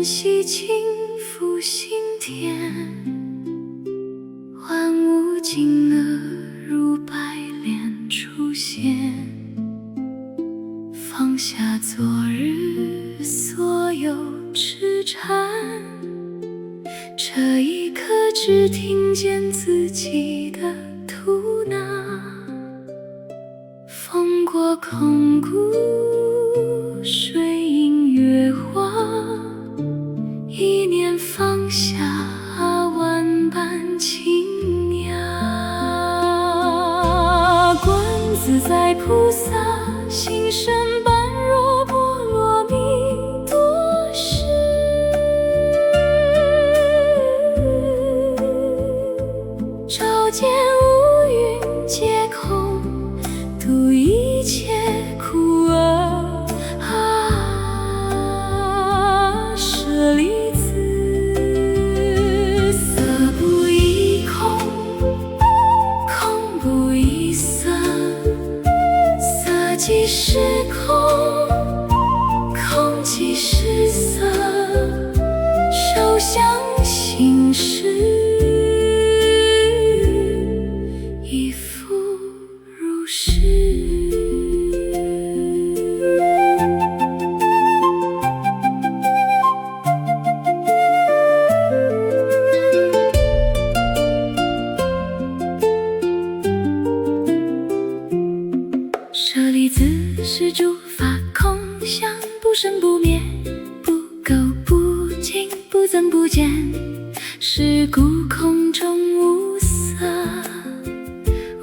息轻抚心田，万物惊愕如白莲出现，放下昨日所有痴缠，这一刻只听见自己的吐纳。风过空谷，水映月华，一念放下，万般轻雅。观自在菩萨，心身般若波罗蜜多时，照见五蕴皆空，度一切苦厄。舍利子，色不异空，空不异色，色即是空，空即是色，受想行识，亦复如是。舍利子，是诸法空相，不生不灭，不垢不净，不增不减，是故空中无色，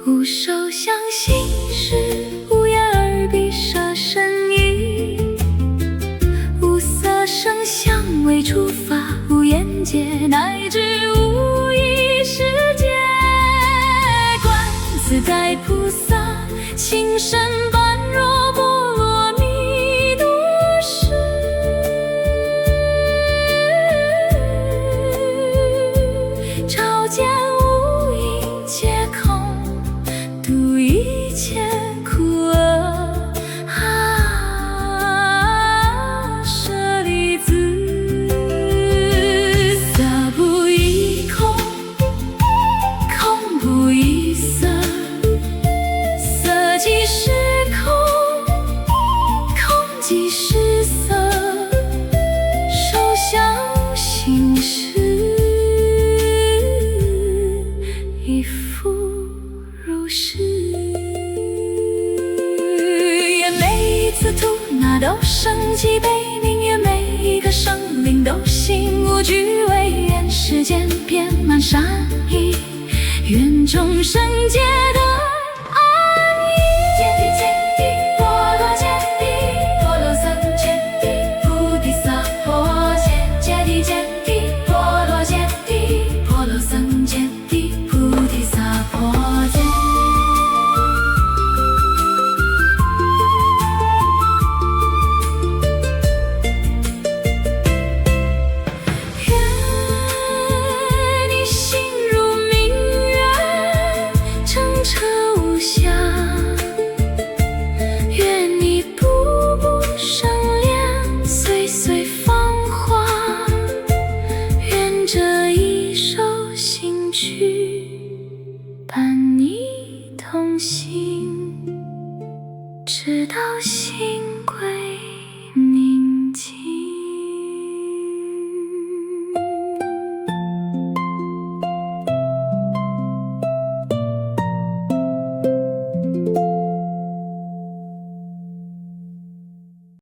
无受想行识，无眼耳鼻舌身意，无色声香味触法，无眼界，乃至无意识界。观自在菩萨，心身般若波罗蜜多时，照见五蕴皆空，度一切苦厄。舍利子，色不异空，空不异色，色即是空，空即是色，受想行识，亦复如是。愿每一次吐纳都生起悲悯，愿每一个生灵都心无惧畏，愿世间遍满善意，愿众生皆得伴你同行，直到心归。